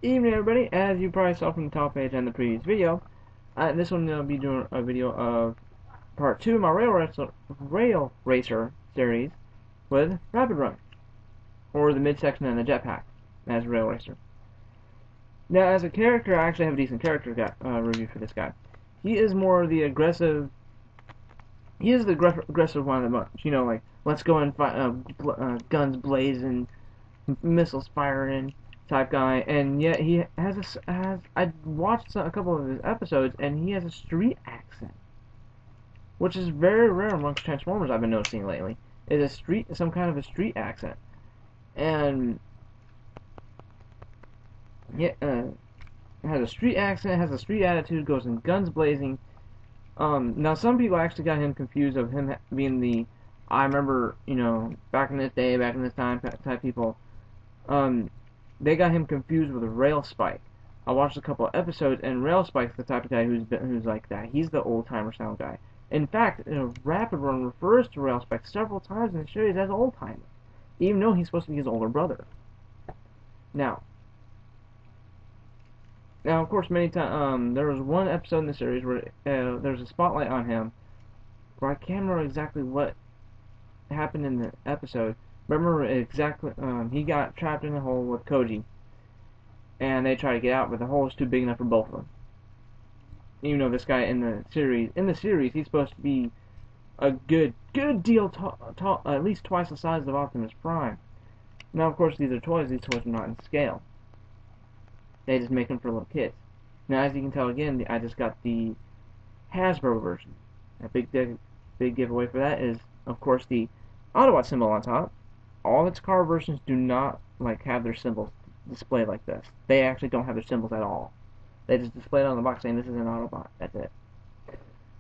Evening, everybody. As you probably saw from the top page and the previous video, this one will be doing a video of part 2 of my rail racer series with Rapid Run, or the midsection and the jetpack as Rail Racer. Now, as a character, I actually have a decent character review for this guy. He is more the aggressive. He is the aggressive one of the bunch. You know, like let's go and fight, guns blazing, missiles firing type guy, and yet he I watched a couple of his episodes, and he has a street accent, which is very rare amongst Transformers. I've been noticing lately. Is some kind of a street accent, and yeah, has a street accent, has a street attitude, goes in guns blazing. Now some people actually got him confused of him being the, I remember, you know, back in this day, back in this time type people. They got him confused with Rail Spike. I watched a couple of episodes, and Rail Spike's the type of guy who's like that. He's the old timer sound guy. In fact, Rapid Run refers to Rail Spike several times in the series as old timer, even though he's supposed to be his older brother. Now, of course, many times there was one episode in the series where there was a spotlight on him, where I can't remember exactly what happened in the episode. Remember exactly, he got trapped in a hole with Koji, and they try to get out, but the hole is too big enough for both of them. Even though this guy in the series, he's supposed to be a good deal at least twice the size of Optimus Prime. Now, of course, these are toys. These toys are not in scale. They just make them for little kids. Now, as you can tell, again, I just got the Hasbro version. A big giveaway for that is, of course, the Autobot symbol on top. All its car versions do not have their symbols displayed like this. They actually don't have their symbols at all. They just display it on the box saying this is an Autobot. That's it.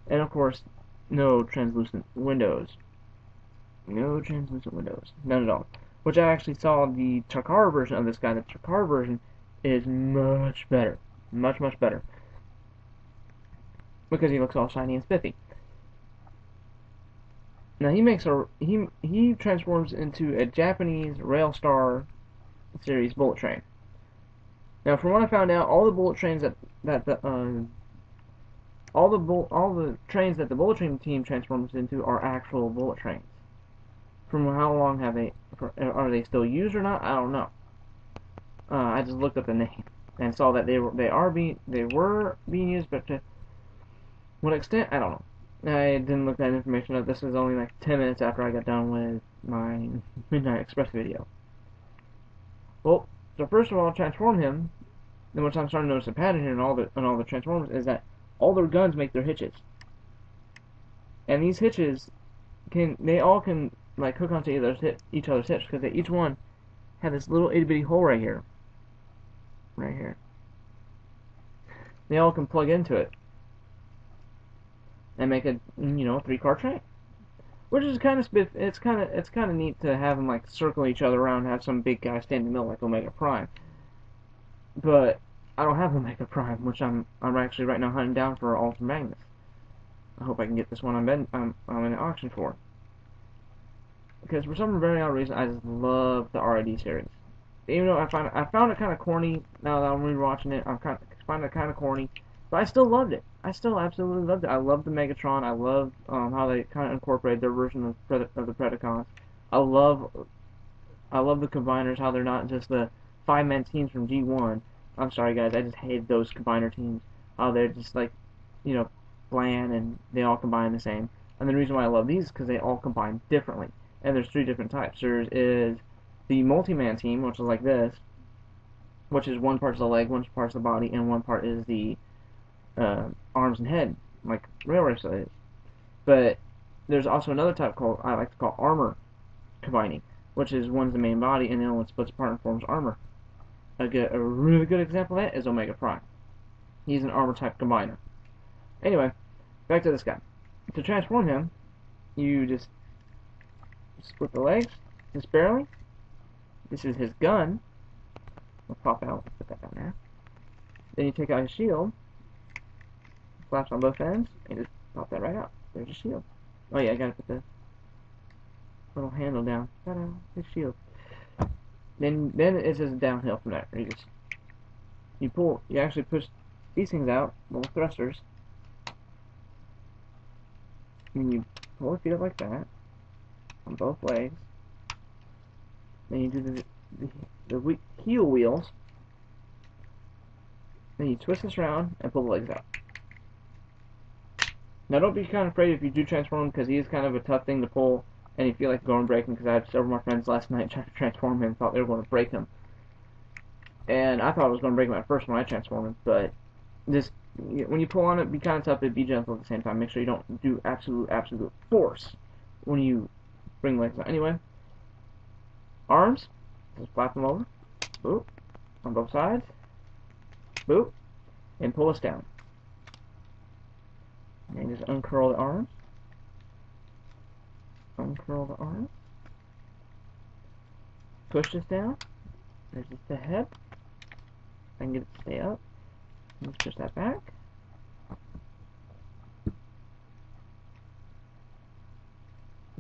And of course, no translucent windows. No translucent windows. None at all. Which I actually saw the Chakar version of this guy. The Chakar version is much better. Much better. Because he looks all shiny and spiffy. Now he transforms into a Japanese Railstar series bullet train. Now, from what I found out, all the bullet trains all the trains that the bullet train team transforms into are actual bullet trains. From how long are they still used or not? I don't know. I just looked up the name and saw that they were being used, but to what extent, I don't know. I didn't look that information up. This was only like 10 minutes after I got done with my Midnight Express video. Well, so first of all, transform him. Then, which I'm starting to notice a pattern here in all the Transformers, is that all their guns make their hitches, and these hitches all can like hook onto each other's hips, because they each one have this little itty bitty hole right here. They all can plug into it and make a 3-car train, which is kind of it's kind of neat to have them like circle each other around, and have some big guy stand in the middle like Omega Prime. But I don't have Omega Prime, which I'm actually right now hunting down for Ultra Magnus. I hope I can get this one I'm in an auction for, because for some very odd reason I just love the R.I.D series. Even though I found it kind of corny now that I'm rewatching it, I find it kind of corny. But I still loved it. I still absolutely loved it. I love the Megatron. I love how they kind of incorporated their version of the Predacons. I love the Combiners, how they're not just the 5-man teams from G1. I'm sorry, guys. I just hate those Combiner teams. How they're just like, bland, and they all combine the same. And the reason why I love these is because they all combine differently. And there's 3 different types. There is the multi-man team, which is like this, which is one part's the leg, one part's the body, and one part is the arms and head, like Rail Racer is. But there's also another type I like to call armor combining, which is one's the main body and the other one splits apart and forms armor. A really good example of that is Omega Prime. He's an armor type combiner. Anyway, back to this guy. To transform him, you just split the legs, just barely. This is his gun. We'll pop out, put that down there. Then you take out his shield, flaps on both ends, and just pop that right out. There's your shield. Oh yeah, I gotta put the little handle down. Ta-da! His shield. Then it's just downhill from there. You just You actually push these things out, little thrusters, and you pull your feet up like that on both legs. Then you do the heel wheels. Then you twist this around and pull the legs out. Now don't be kind of afraid if you do transform him, because he is kind of a tough thing to pull, and you feel like going to break him, because I had several of my friends last night trying to transform him and thought they were going to break him. And I thought I was going to break him at first when I transformed him, but just when you pull on it, be kind of tough, but be gentle at the same time. Make sure you don't do absolute force when you bring legs out. Anyway, arms, just flap them over, boop, on both sides, boop, and pull us down. And just uncurl the arms, uncurl the arms, push this down, there's just the head, I can get it to stay up, let's push that back,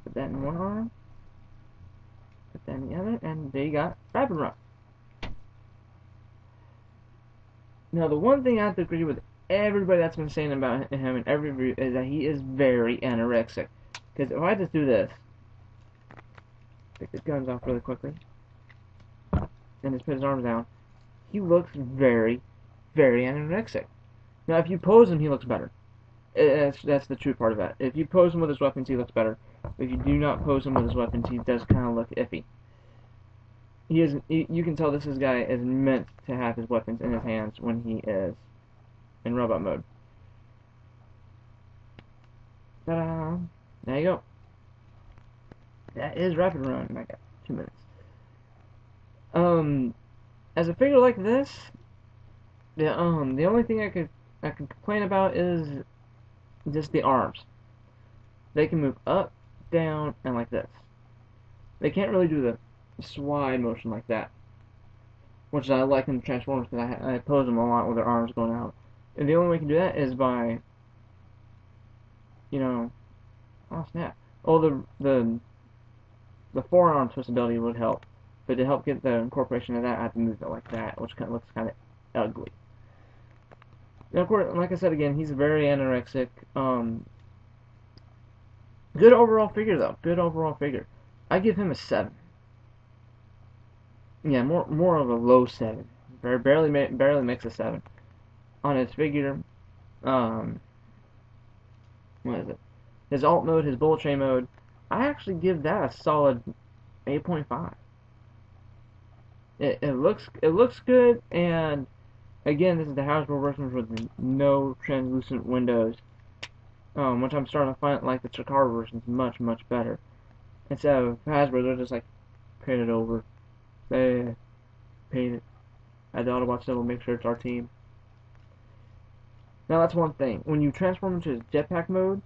put that in one arm, put that in the other, and there you got Rapid Run. Now the one thing I have to agree with everybody that's been saying about him in every review is that he is very anorexic. Because if I just do this, take his guns off really quickly, and just put his arms down, he looks very, very anorexic. Now if you pose him, he looks better. That's the true part of that. If you pose him with his weapons, he looks better. If you do not pose him with his weapons, he does kind of look iffy. You can tell this guy is meant to have his weapons in his hands when he is in robot mode. Ta-da! There you go. That is Rapid Run. I got 2 minutes. As a figure like this, the only thing I can complain about is just the arms. They can move up, down, and like this. They can't really do the slide motion like that, which I like in the Transformers, because I pose them a lot with their arms going out. And the only way you can do that is by, oh snap. Oh, the forearm twist ability would help, but to help get the incorporation of that, I have to move it like that, which kind of looks kind of ugly. Now, of course, like I said again, he's very anorexic. Good overall figure though. Good overall figure. I give him a 7. Yeah, more of a low 7. Barely makes a 7 on his figure. What is it? His alt mode, his bullet train mode. I actually give that a solid 8.5. It looks good, and again, this is the Hasbro version with no translucent windows. Which I'm starting to find like the Chikara version is much better. Instead of Hasbro, they're just like painted over. They paint it. Add the Autobot symbol, make sure it's our team. Now that's one thing. When you transform into his jetpack mode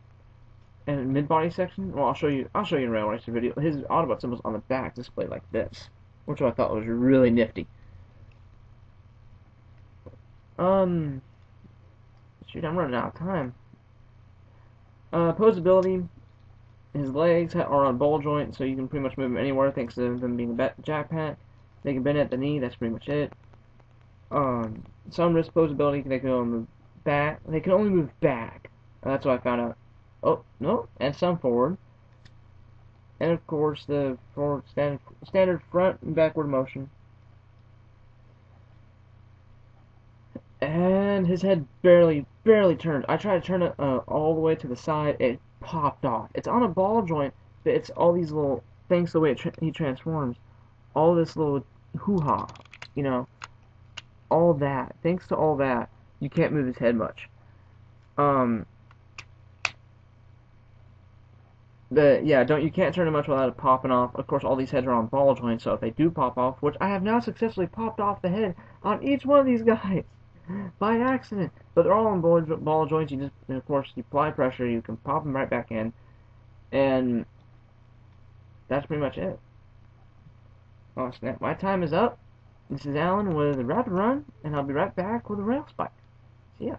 and mid-body section, well, I'll show you in Rail Racer video. His Autobot symbol's on the back displayed like this, which I thought was really nifty. Shoot, I'm running out of time. Posability. His legs are on ball joint, so you can pretty much move them anywhere thanks to them being a jetpack. They can bend at the knee, that's pretty much it. Some wrist posability, they can only move back. They can only move back. That's what I found out. Oh, no, and some forward. And of course, the forward standard front and backward motion. And his head barely turned. I tried to turn it all the way to the side. It popped off. It's on a ball joint, but it's all these little, thanks to the way he transforms, all this little hoo-ha, all that. Thanks to all that, you can't move his head much. You can't turn it much without it popping off. Of course, all these heads are on ball joints, so if they do pop off, which I have now successfully popped off the head on each one of these guys by accident, but they're all on ball joints. You just, and of course, you apply pressure, you can pop them right back in, and that's pretty much it. Oh snap! My time is up. This is Alan with Rapid Run, and I'll be right back with a rail spike. See ya.